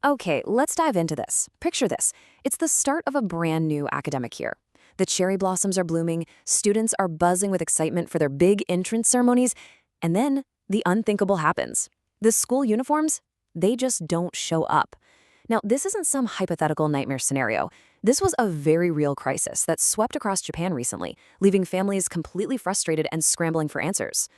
Okay, let's dive into this. Picture this. It's the start of a brand new academic year. The cherry blossoms are blooming, students are buzzing with excitement for their big entrance ceremonies, and then the unthinkable happens. The school uniforms, they just don't show up. Now, this isn't some hypothetical nightmare scenario. This was a very real crisis that swept across Japan recently, leaving families completely frustrated and scrambling for answers.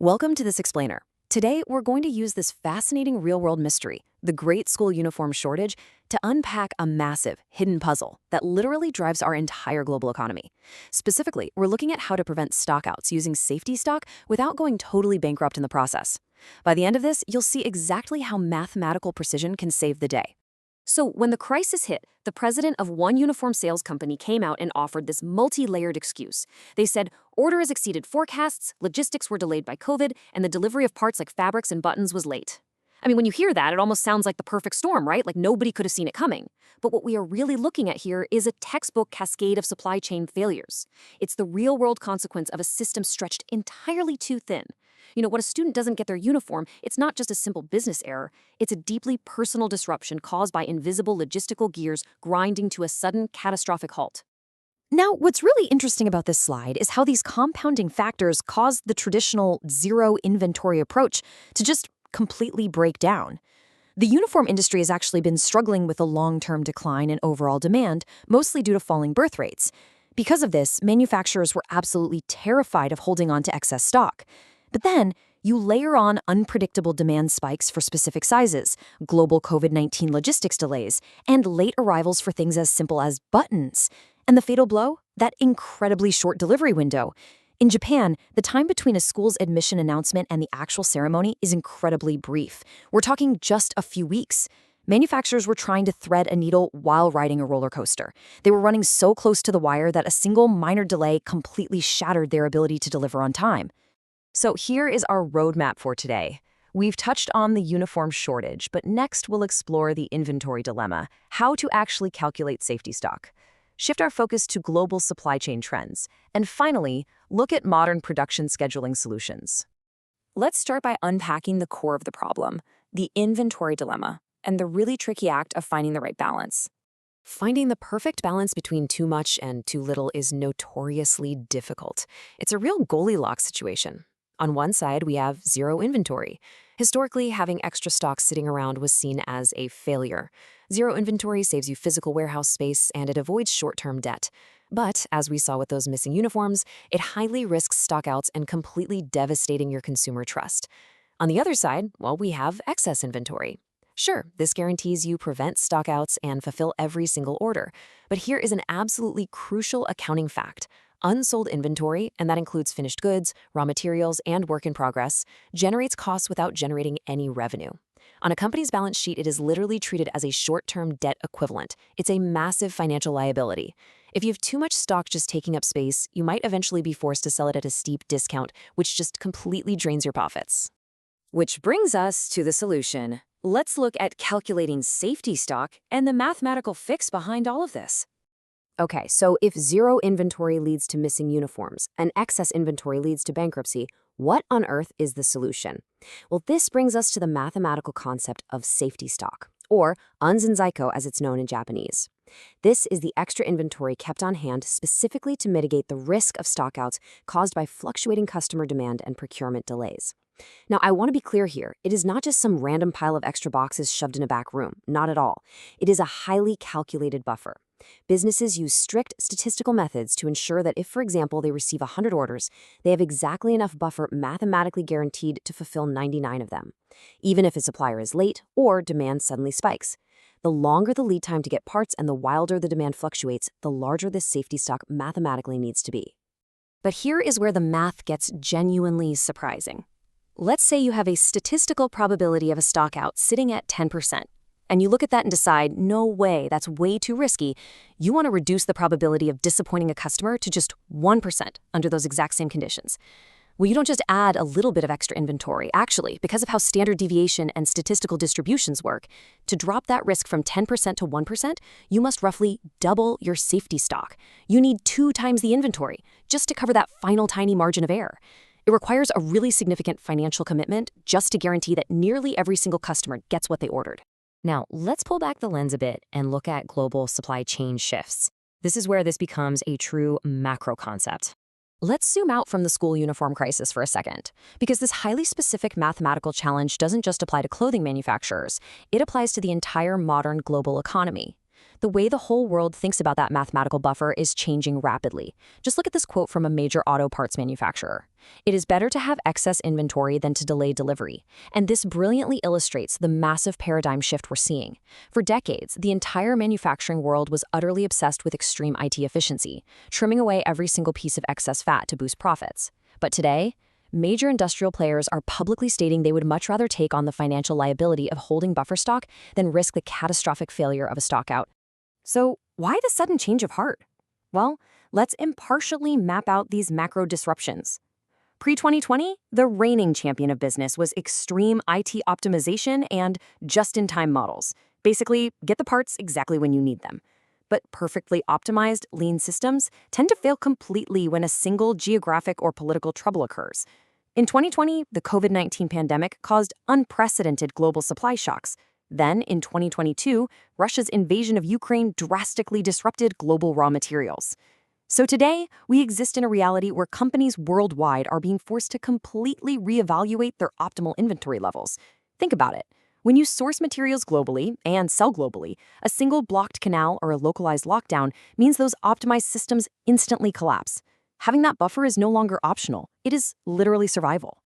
Welcome to This Explainer. Today, we're going to use this fascinating real-world mystery, the Great School Uniform Shortage, to unpack a massive, hidden puzzle that literally drives our entire global economy. Specifically, we're looking at how to prevent stockouts using safety stock without going totally bankrupt in the process. By the end of this, you'll see exactly how mathematical precision can save the day. So when the crisis hit, the president of one uniform sales company came out and offered this multi-layered excuse. They said, orders exceeded forecasts, logistics were delayed by COVID, and the delivery of parts like fabrics and buttons was late. I mean, when you hear that, it almost sounds like the perfect storm, right? Like nobody could have seen it coming. But what we are really looking at here is a textbook cascade of supply chain failures. It's the real-world consequence of a system stretched entirely too thin. When a student doesn't get their uniform, it's not just a simple business error. It's a deeply personal disruption caused by invisible logistical gears grinding to a sudden catastrophic halt. Now, what's really interesting about this slide is how these compounding factors caused the traditional zero inventory approach to just completely break down. The uniform industry has actually been struggling with a long-term decline in overall demand, mostly due to falling birth rates. Because of this, manufacturers were absolutely terrified of holding on to excess stock. But then, you layer on unpredictable demand spikes for specific sizes, global COVID-19 logistics delays, and late arrivals for things as simple as buttons. And the fatal blow? That incredibly short delivery window. In Japan, the time between a school's admission announcement and the actual ceremony is incredibly brief. We're talking just a few weeks. Manufacturers were trying to thread a needle while riding a roller coaster. They were running so close to the wire that a single minor delay completely shattered their ability to deliver on time. So here is our roadmap for today. We've touched on the uniform shortage, but next we'll explore the inventory dilemma, how to actually calculate safety stock, shift our focus to global supply chain trends, and finally, look at modern production scheduling solutions. Let's start by unpacking the core of the problem, the inventory dilemma, and the really tricky act of finding the right balance. Finding the perfect balance between too much and too little is notoriously difficult. It's a real Goldilocks situation. On one side, we have zero inventory. Historically, having extra stock sitting around was seen as a failure. Zero inventory saves you physical warehouse space and it avoids short-term debt. But, as we saw with those missing uniforms, it highly risks stockouts and completely devastating your consumer trust. On the other side, well, we have excess inventory. Sure, this guarantees you prevent stockouts and fulfill every single order. But here is an absolutely crucial accounting fact. Unsold inventory, and that includes finished goods, raw materials, and work in progress, generates costs without generating any revenue. On a company's balance sheet, it is literally treated as a short-term debt equivalent. It's a massive financial liability. If you have too much stock just taking up space, you might eventually be forced to sell it at a steep discount, which just completely drains your profits. Which brings us to the solution. Let's look at calculating safety stock and the mathematical fix behind all of this. Okay, so if zero inventory leads to missing uniforms and excess inventory leads to bankruptcy, what on earth is the solution? Well, this brings us to the mathematical concept of safety stock, or anzenzaiko as it's known in Japanese. This is the extra inventory kept on hand specifically to mitigate the risk of stockouts caused by fluctuating customer demand and procurement delays. Now, I want to be clear here. It is not just some random pile of extra boxes shoved in a back room. Not at all. It is a highly calculated buffer. Businesses use strict statistical methods to ensure that if, for example, they receive 100 orders, they have exactly enough buffer mathematically guaranteed to fulfill 99 of them, even if a supplier is late or demand suddenly spikes. The longer the lead time to get parts and the wilder the demand fluctuates, the larger this safety stock mathematically needs to be. But here is where the math gets genuinely surprising. Let's say you have a statistical probability of a stockout sitting at 10%. And you look at that and decide, no way, that's way too risky. You want to reduce the probability of disappointing a customer to just 1% under those exact same conditions. Well, you don't just add a little bit of extra inventory. Actually, because of how standard deviation and statistical distributions work, to drop that risk from 10% to 1%, you must roughly double your safety stock. You need 2 times the inventory just to cover that final tiny margin of error. It requires a really significant financial commitment just to guarantee that nearly every single customer gets what they ordered. Now, let's pull back the lens a bit and look at global supply chain shifts. This is where this becomes a true macro concept. Let's zoom out from the school uniform crisis for a second, because this highly specific mathematical challenge doesn't just apply to clothing manufacturers, it applies to the entire modern global economy. The way the whole world thinks about that mathematical buffer is changing rapidly. Just look at this quote from a major auto parts manufacturer. "It is better to have excess inventory than to delay delivery." And this brilliantly illustrates the massive paradigm shift we're seeing. For decades, the entire manufacturing world was utterly obsessed with extreme IT efficiency, trimming away every single piece of excess fat to boost profits. But today, major industrial players are publicly stating they would much rather take on the financial liability of holding buffer stock than risk the catastrophic failure of a stockout. So, why the sudden change of heart? Well, let's impartially map out these macro disruptions. Pre-2020, the reigning champion of business was extreme IT optimization and just-in-time models. Basically, get the parts exactly when you need them. But perfectly optimized, lean systems tend to fail completely when a single geographic or political trouble occurs. In 2020, the COVID-19 pandemic caused unprecedented global supply shocks. Then, in 2022, Russia's invasion of Ukraine drastically disrupted global raw materials. So today, we exist in a reality where companies worldwide are being forced to completely reevaluate their optimal inventory levels. Think about it. When you source materials globally and sell globally, a single blocked canal or a localized lockdown means those optimized systems instantly collapse. Having that buffer is no longer optional. It is literally survival.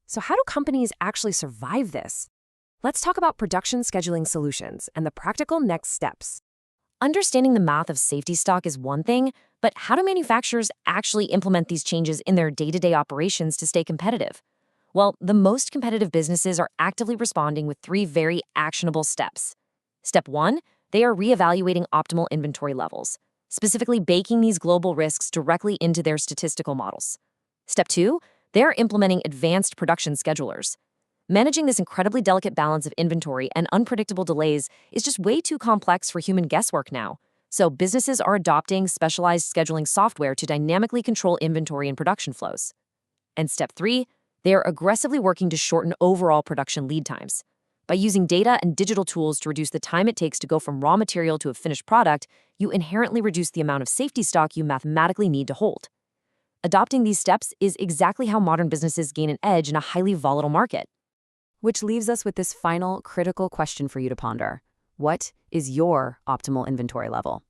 So how do companies actually survive this? Let's talk about production scheduling solutions and the practical next steps. Understanding the math of safety stock is one thing, but how do manufacturers actually implement these changes in their day-to-day operations to stay competitive? Well, the most competitive businesses are actively responding with 3 very actionable steps. Step 1, they are reevaluating optimal inventory levels, specifically baking these global risks directly into their statistical models. Step 2, they are implementing advanced production schedulers. Managing this incredibly delicate balance of inventory and unpredictable delays is just way too complex for human guesswork now. So businesses are adopting specialized scheduling software to dynamically control inventory and production flows. And step 3, they are aggressively working to shorten overall production lead times. By using data and digital tools to reduce the time it takes to go from raw material to a finished product, you inherently reduce the amount of safety stock you mathematically need to hold. Adopting these steps is exactly how modern businesses gain an edge in a highly volatile market. Which leaves us with this final critical question for you to ponder. What is your optimal inventory level?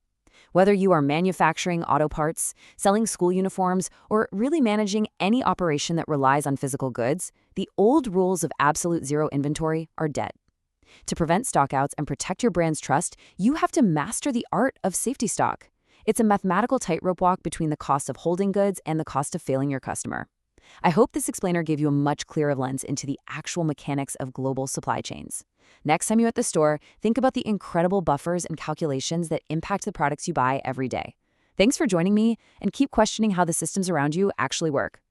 Whether you are manufacturing auto parts, selling school uniforms, or really managing any operation that relies on physical goods, the old rules of absolute zero inventory are dead. To prevent stockouts and protect your brand's trust, you have to master the art of safety stock. It's a mathematical tightrope walk between the cost of holding goods and the cost of failing your customer. I hope this explainer gave you a much clearer lens into the actual mechanics of global supply chains. Next time you're at the store, think about the incredible buffers and calculations that impact the products you buy every day. Thanks for joining me, and keep questioning how the systems around you actually work.